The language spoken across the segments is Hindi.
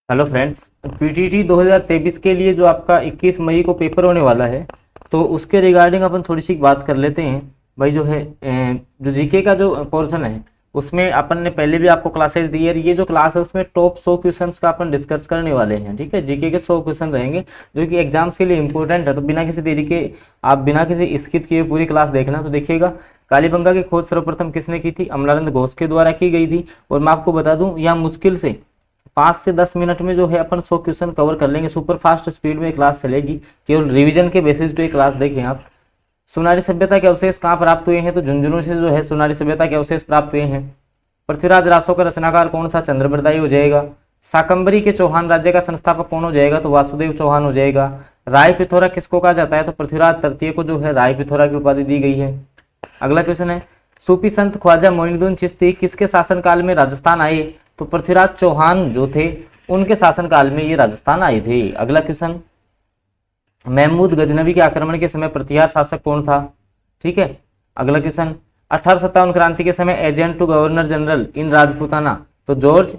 हेलो फ्रेंड्स, पीटीटी 2023 के लिए जो आपका 21 मई को पेपर होने वाला है, तो उसके रिगार्डिंग अपन थोड़ी सी बात कर लेते हैं। भाई जो है जो जीके का जो पोर्शन है, उसमें अपन ने पहले भी आपको क्लासेस दी है। ये जो क्लास है उसमें टॉप 100 क्वेश्चंस का अपन डिस्कस करने वाले हैं। ठीक है, जीके के 100 क्वेश्चन रहेंगे जो कि एग्जाम्स के लिए इंपॉर्टेंट है। तो बिना किसी देरी के आप बिना किसी स्किप किए पूरी क्लास देखना। तो देखिएगा, कालीबंगा की खोज सर्वप्रथम किसने की थी? अमलानंद घोष के द्वारा की गई थी। और मैं आपको बता दूं, यहाँ मुश्किल से 5 से 10 मिनट में जो है अपन 100 क्वेश्चन कवर कर लेंगे। सुपर फास्ट स्पीड में क्लास चलेगी, केवल रिवीजन के बेसिस पे क्लास देखें आप। सुनारी सभ्यता के अवशेष कहाँ प्राप्त हुए हैं? तो झुंझुनू से जो है सुनारी सभ्यता के अवशेष प्राप्त हुए हैं। पृथ्वीराज रासो का रचनाकार कौन था? चंद्रप्रदायी हो जाएगा। शाकंभरी के चौहान राज्य का संस्थापक कौन हो जाएगा? तो वासुदेव चौहान हो जाएगा। राय पिथौरा किसको कहा जाता है? तो पृथ्वीराज तृतीय को जो है राय पिथौरा की उपाधि दी गई है। अगला क्वेश्चन है, सूफी संत ख्वाजा मोइनुद्दीन चिश्ती किसके शासनकाल में राजस्थान आए? तो पृथ्वीराज चौहान जो थे उनके शासनकाल में ये राजस्थान आए थे। अगला क्वेश्चन, महमूद गजनवी के आक्रमण के समय प्रतिहार शासक कौन था? ठीक है। अगला क्वेश्चन, 1857 क्रांति के समय agent to governor general in Rajputana? तो जॉर्ज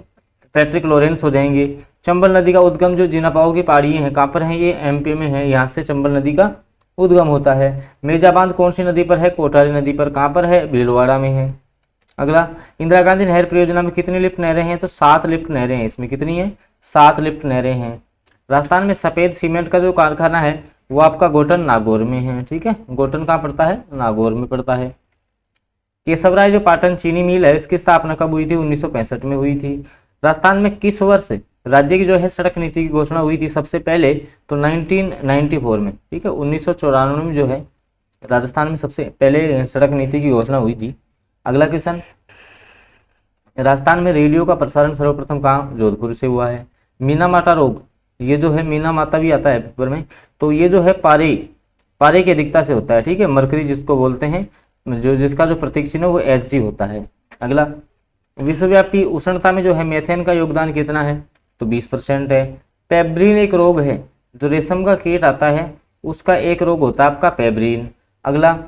पैट्रिक लॉरेंस हो जाएंगे। चंबल नदी का उद्गम जो जिनापाओ की पहाड़ी है, कहाँ पर है? ये एमपी में है। यहाँ से चंबल नदी का उद्गम होता है। मेजा बांध कौन सी नदी पर है? कोठारी नदी पर। कहाँ पर है? भीलवाड़ा में है। अगला, इंदिरा गांधी नहर परियोजना में कितनी लिफ्ट नहरें हैं? तो 7 लिफ्ट नहरें हैं। इसमें कितनी है? 7 लिफ्ट नहरें हैं। राजस्थान में सफेद सीमेंट का जो कारखाना है वो आपका गोटन नागौर में है। ठीक है, गोटन कहाँ पड़ता है? नागौर में पड़ता है। केशवराय जो पाटन चीनी मिल है, इसकी स्थापना कब हुई थी? 1965 में हुई थी। राजस्थान में किस वर्ष राज्य की जो है सड़क नीति की घोषणा हुई थी सबसे पहले? तो 1994 में। ठीक है, 1994 में जो है राजस्थान में सबसे पहले सड़क नीति की घोषणा हुई थी। अगला क्वेश्चन, राजस्थान में रेडियो का प्रसारण सर्वप्रथम कहाँ? जोधपुर से हुआ है। मीना माता रोग, ये जो है मीना माता भी आता है पेपर में, तो ये जो है पारे पारे की अधिकता से होता है। ठीक है, मरकरी जिसको बोलते हैं, जो जिसका जो प्रतीक चिन्ह है वो Hg होता है। अगला, विश्वव्यापी उष्णता में जो है मेथेन का योगदान कितना है? तो 20% है। पेब्रिन एक रोग है, जो रेशम का कीट आता है उसका एक रोग होता है आपका पेब्रिन। अगला,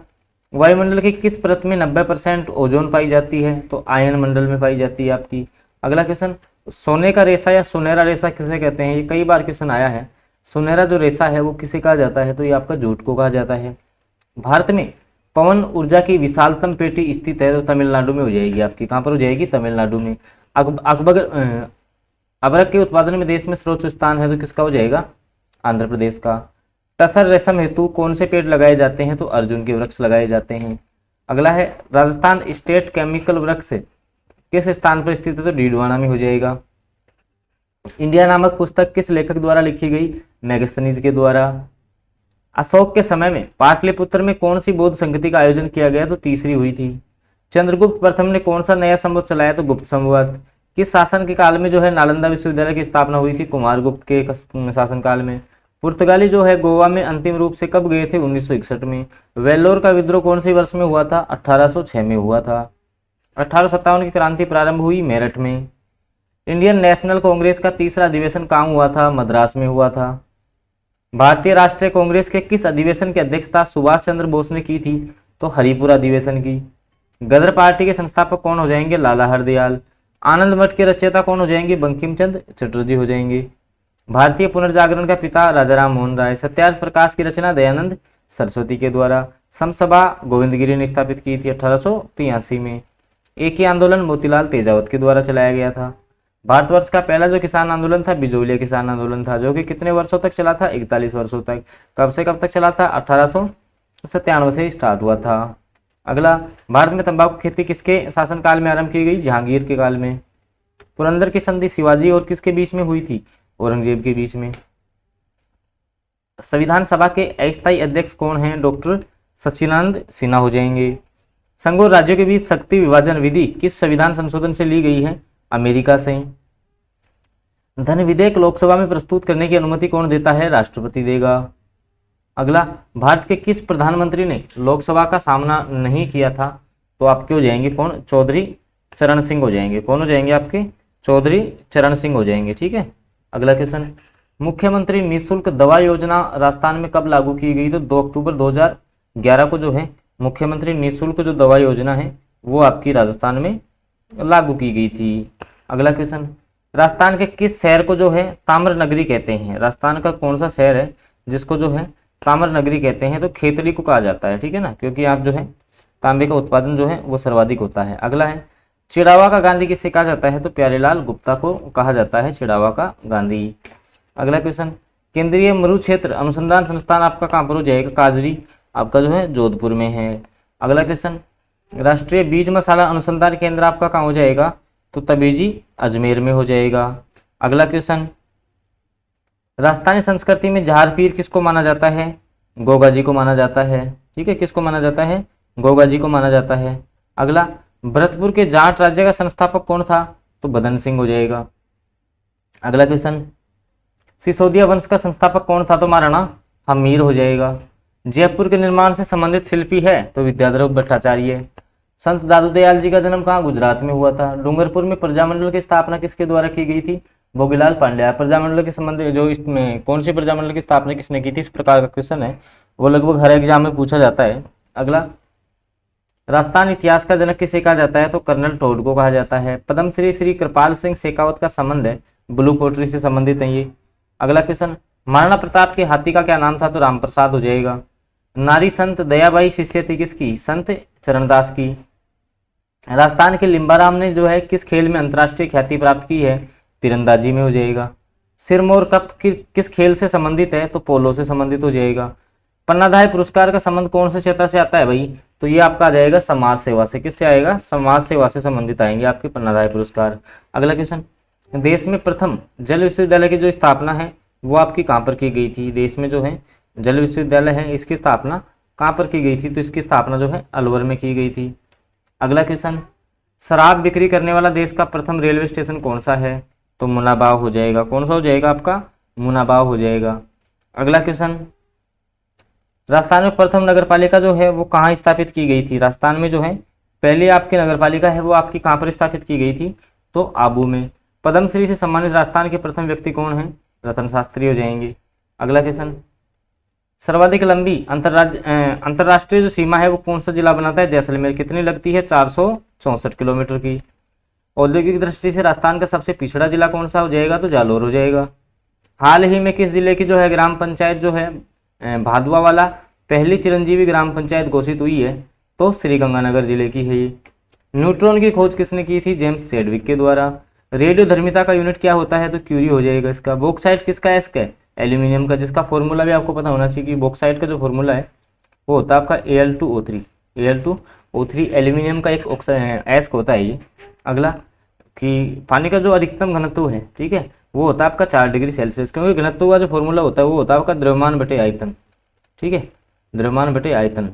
वायुमंडल की किस परत में 90% ओजोन पाई जाती है? तो आयन मंडल में पाई जाती है आपकी। अगला क्वेश्चन, सोने का रेशा या सुनहरा रेशा किसे कहते हैं? ये कई बार क्वेश्चन आया है। सुनहरा जो रेशा है वो किसे कहा जाता है? तो ये आपका जूट को कहा जाता है। भारत में पवन ऊर्जा की विशालतम पेटी स्थित है? तो तमिलनाडु में हो जाएगी आपकी। कहाँ पर हो जाएगी? तमिलनाडु में। अबरक के उत्पादन में देश में सर्वोच्च स्थान है, तो किसका हो जाएगा? आंध्र प्रदेश का। टसर रेशम हेतु कौन से पेड़ लगाए जाते हैं? तो अर्जुन के वृक्ष लगाए जाते हैं। अगला है, राजस्थान स्टेट केमिकल वृक्ष किस स्थान पर स्थित है? तो डीडवाना में हो जाएगा। इंडिया नामक पुस्तक किस लेखक द्वारा लिखी गई? मैगस्थनीज के द्वारा। अशोक के समय में पाटलिपुत्र में कौन सी बौद्ध संगति का आयोजन किया गया? तो तीसरी हुई थी। चंद्रगुप्त प्रथम ने कौन सा नया संवत चलाया? तो गुप्त संवत। किस शासन के काल में जो है नालंदा विश्वविद्यालय की स्थापना हुई थी? कुमारगुप्त के शासनकाल में। पुर्तगाली जो है गोवा में अंतिम रूप से कब गए थे? 1961 में। वेल्लोर का विद्रोह कौन से वर्ष में हुआ था? 1806 में हुआ था। 1857 की क्रांति प्रारंभ हुई मेरठ में। इंडियन नेशनल कांग्रेस का तीसरा अधिवेशन कहाँ हुआ था? मद्रास में हुआ था। भारतीय राष्ट्रीय कांग्रेस के किस अधिवेशन की अध्यक्षता सुभाष चंद्र बोस ने की थी? तो हरिपुरा अधिवेशन की। गदर पार्टी के संस्थापक कौन हो जाएंगे? लाला हरदयाल। आनंद मठ के रचयिता कौन हो जाएंगे? बंकिम चंद्र चटर्जी हो जाएंगे। भारतीय पुनर्जागरण का पिता राजाराम मोहन राय। सत्यार्थ प्रकाश की रचना दयानंद सरस्वती के द्वारा। समसभा गोविंदगिरी ने स्थापित की थी 1883 में। एक ही आंदोलन मोतीलाल तेजावत के द्वारा चलाया गया था। भारतवर्ष का पहला जो किसान आंदोलन था बिजोलिया किसान आंदोलन था, जो कि कितने वर्षों तक चला था? 41 वर्षों तक। कब से कब तक चला था? 1897 से स्टार्ट हुआ था। अगला, भारत में तंबाकू खेती किसके शासनकाल में आरंभ की गई? जहांगीर के काल में। पुरंदर की संधि शिवाजी और किसके बीच में हुई थी? औरंगजेब के बीच में। संविधान सभा के अस्थायी अध्यक्ष कौन हैं? डॉक्टर सच्चिदानंद सिन्हा हो जाएंगे। संघ और राज्यों के बीच शक्ति विभाजन विधि किस संविधान संशोधन से ली गई है? अमेरिका से। धन विधेयक लोकसभा में प्रस्तुत करने की अनुमति कौन देता है? राष्ट्रपति देगा। अगला, भारत के किस प्रधानमंत्री ने लोकसभा का सामना नहीं किया था? तो आपके हो जाएंगे कौन? चौधरी चरण सिंह हो जाएंगे। कौन हो जाएंगे आपके? चौधरी चरण सिंह हो जाएंगे। ठीक है। अगला क्वेश्चन, मुख्यमंत्री निःशुल्क दवा योजना राजस्थान में कब लागू की गई? तो 2 अक्टूबर 2011 को जो है मुख्यमंत्री निःशुल्क जो दवा योजना है वो आपकी राजस्थान में लागू की गई थी। अगला क्वेश्चन, राजस्थान के किस शहर को जो है ताम्र नगरी कहते हैं? राजस्थान का कौन सा शहर है जिसको जो है ताम्र नगरी कहते हैं? तो खेतड़ी को कहा जाता है, ठीक है ना, क्योंकि आप जो है तांबे का उत्पादन जो है वो सर्वाधिक होता है। अगला है चिड़ावा का गांधी किसे कहा जाता है? तो प्यारेलाल गुप्ता को कहा जाता है चिड़ावा का गांधी। अगला क्वेश्चन, केंद्रीय मरु क्षेत्र अनुसंधान संस्थान आपका कहाँ पर हो जाएगा? काजरी आपका जो है जोधपुर में है। अगला क्वेश्चन, राष्ट्रीय बीज मसाला अनुसंधान केंद्र आपका कहाँ हो जाएगा? तो तबीजी अजमेर में हो जाएगा। अगला क्वेश्चन, राजस्थानी संस्कृति में झार पीर किसको माना जाता है? गोगा जी को माना जाता है, ठीक है, किसको माना जाता है? गोगा जी को माना जाता है। अगला, भरतपुर के जाट राज्य का संस्थापक कौन था? तो बदन सिंह हो जाएगा। अगला क्वेश्चन, सिसोदिया वंश का संस्थापक कौन था? तो महाराणा हमीर हो जाएगा। जयपुर के निर्माण से संबंधित शिल्पी है? तो विद्याधर भट्टाचार्य। संत दादू दयाल जी का जन्म कहाँ? गुजरात में हुआ था। डूंगरपुर में प्रजामंडल की स्थापना किसके द्वारा की गई थी? भोगीलाल पांड्या। प्रजामंडल के संबंध जो इसमें कौन सी प्रजामंडल की स्थापना किसने की थी? इस प्रकार का क्वेश्चन है, वो लगभग हर एग्जाम में पूछा जाता है। अगला, राजस्थान इतिहास का जनक किसे कहा जाता है? तो कर्नल टोड को कहा जाता है। पद्मश्री श्री कृपाल सिंह शेखावत का संबंध है ब्लू पोट्री से संबंधित है ये। अगला क्वेश्चन, महाराणा प्रताप के हाथी का क्या नाम था? तो राम प्रसाद हो जाएगा। नारी संत दयाबाई शिष्य थी किसकी? संत चरणदास की। राजस्थान के लिम्बाराम ने जो है किस खेल में अंतर्राष्ट्रीय ख्याति प्राप्त की है? तीरंदाजी में हो जाएगा। सिरमौर कप किस खेल से संबंधित है? तो पोलो से संबंधित हो जाएगा। पन्नाधाय पुरस्कार का संबंध कौन से क्षेत्र से आता है भाई? तो ये आपका आ जाएगा समाज सेवा से। किससे आएगा? समाज सेवा से संबंधित आएंगे आपके पन्नाधाय पुरस्कार। अगला क्वेश्चन, देश में प्रथम जल विश्वविद्यालय की जो स्थापना है वो आपकी कहाँ पर की गई थी? देश में जो है जल विश्वविद्यालय है इसकी स्थापना कहाँ पर की गई थी? तो इसकी स्थापना जो है अलवर में की गई थी। अगला क्वेश्चन, शराब बिक्री करने वाला देश का प्रथम रेलवे स्टेशन कौन सा है? तो मुनाबाव हो जाएगा। कौन सा हो जाएगा आपका? मुनाबाव हो जाएगा। अगला क्वेश्चन, राजस्थान में प्रथम नगरपालिका जो है वो कहाँ स्थापित की गई थी? राजस्थान में जो है पहले आपकी नगरपालिका है वो आपकी कहाँ पर स्थापित की गई थी? तो आबू में। पद्मश्री से सम्मानित राजस्थान के प्रथम व्यक्ति कौन है? रतन शास्त्री हो जाएंगे। अगला क्वेश्चन, सर्वाधिक लंबी अंतर्राष्ट्रीय जो सीमा है वो कौन सा जिला बनाता है? जैसलमेर। कितनी लगती है? 464 किलोमीटर की। औद्योगिक दृष्टि से राजस्थान का सबसे पिछड़ा जिला कौन सा हो जाएगा? तो जालोर हो जाएगा। हाल ही में किस जिले की जो है ग्राम पंचायत जो है भादुआ वाला पहली चिरंजीवी ग्राम पंचायत घोषित हुई है? तो श्रीगंगानगर जिले की है ये। न्यूट्रॉन की खोज किसने की थी? जेम्स चैडविक के द्वारा। रेडियोधर्मिता का यूनिट क्या होता है? तो क्यूरी हो जाएगा इसका। बॉक्साइट किसका है? इसका एल्यूमिनियम का, जिसका फॉर्मूला भी आपको पता होना चाहिए कि बॉक्साइट का जो फॉर्मूला है वो होता है आपका Al2O3। Al2O3 एल्यूमिनियम का एक एस्क होता है ये। अगला, कि पानी का जो अधिकतम घनत्व है, ठीक है, वो होता है आपका 4 डिग्री सेल्सियस, क्योंकि घनत्व का जो फॉर्मूला होता है वो होता है आपका द्रव्यमान बटे आयतन, ठीक है, द्रव्यमान बटे आयतन,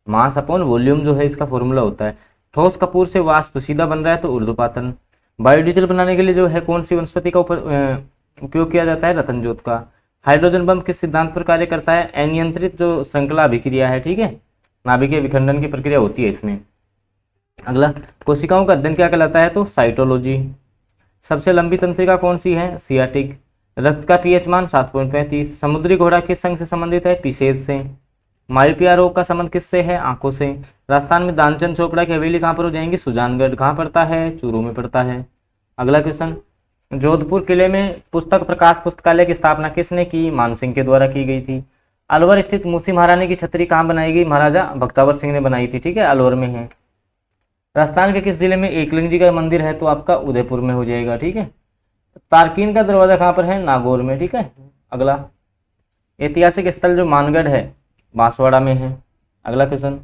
मास अपॉन वॉल्यूम जो है इसका फॉर्मूला होता है। ठोस कपूर से वाष्प सीधा बन रहा है तो ऊर्ध्वपातन। बायोडीजल बनाने के लिए जो है कौन सी वनस्पति का उपयोग किया जाता है? रतनजोत का। हाइड्रोजन बम किस सिद्धांत पर कार्य करता है? अनियंत्रित जो श्रृंखला अभिक्रिया है, ठीक है, नाभिकीय विखंडन की प्रक्रिया होती है इसमें। अगला, कोशिकाओं का अध्ययन क्या कहलाता है? तो साइटोलॉजी। सबसे लंबी तंत्रिका कौन सी है? सियाटिक। रक्त का पीएच मान 7.35। समुद्री घोड़ा किस संघ से संबंधित है? पिसेज से। मायोपिया रोग का संबंध किससे है? आंखों से। राजस्थान में दानचंद चोपड़ा की हवेली कहाँ पर हो जाएंगी? सुजानगढ़। कहाँ पड़ता है? चूरू में पड़ता है। अगला क्वेश्चन, जोधपुर किले में पुस्तक प्रकाश पुस्तकालय की स्थापना किसने की? मानसिंह के द्वारा की गई थी। अलवर स्थित मूसी महारानी की छतरी कहाँ बनाई गई? महाराजा बख्तावर सिंह ने बनाई थी, ठीक है, अलवर में है। राजस्थान के किस जिले में एकलिंग जी का मंदिर है? तो आपका उदयपुर में हो जाएगा, ठीक है। तारकीन का दरवाजा कहाँ पर है? नागौर में, ठीक है। अगला, ऐतिहासिक स्थल जो मानगढ़ है बांसवाड़ा में है। अगला क्वेश्चन,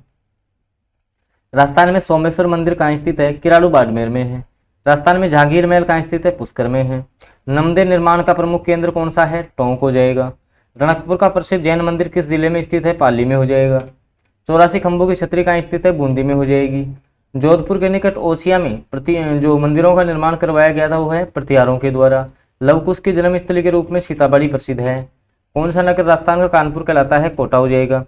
राजस्थान में सोमेश्वर मंदिर कहाँ स्थित है? किराड़ू बाड़मेर में है। राजस्थान में जहांगीर महल कहाँ स्थित है? पुष्कर में है। नमदे निर्माण का प्रमुख केंद्र कौन सा है? टोंक हो जाएगा। रणकपुर का प्रसिद्ध जैन मंदिर किस जिले में स्थित है? पाली में हो जाएगा। 84 खंभों की छतरी कहाँ स्थित है? बूंदी में हो जाएगी। जोधपुर के निकट ओसिया में जो मंदिरों का निर्माण करवाया गया था वो है प्रतिहारों के द्वारा। लवकुश की जन्मस्थली के रूप में सीताबाड़ी प्रसिद्ध है। कौन सा नगर राजस्थान का कानपुर कहलाता है? कोटा हो जाएगा।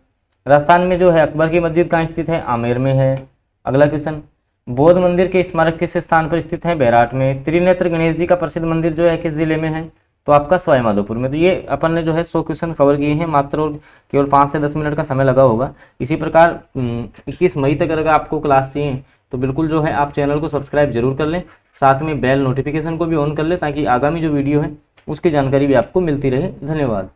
राजस्थान में जो है अकबर की मस्जिद कहाँ स्थित है? आमेर में है। अगला क्वेश्चन, बौद्ध मंदिर के स्मारक किस स्थान पर स्थित है? बैराट में। त्रिनेत्र गणेश जी का प्रसिद्ध मंदिर जो है किस जिले में है? तो आपका सवाई माधोपुर में। तो ये अपन ने जो है 100 क्वेश्चन कवर किए हैं मात्र, और केवल 5 से 10 मिनट का समय लगा होगा। इसी प्रकार 21 मई तक अगर आपको क्लास चाहिए तो बिल्कुल जो है आप चैनल को सब्सक्राइब जरूर कर लें, साथ में बेल नोटिफिकेशन को भी ऑन कर लें ताकि आगामी जो वीडियो है उसकी जानकारी भी आपको मिलती रहे। धन्यवाद।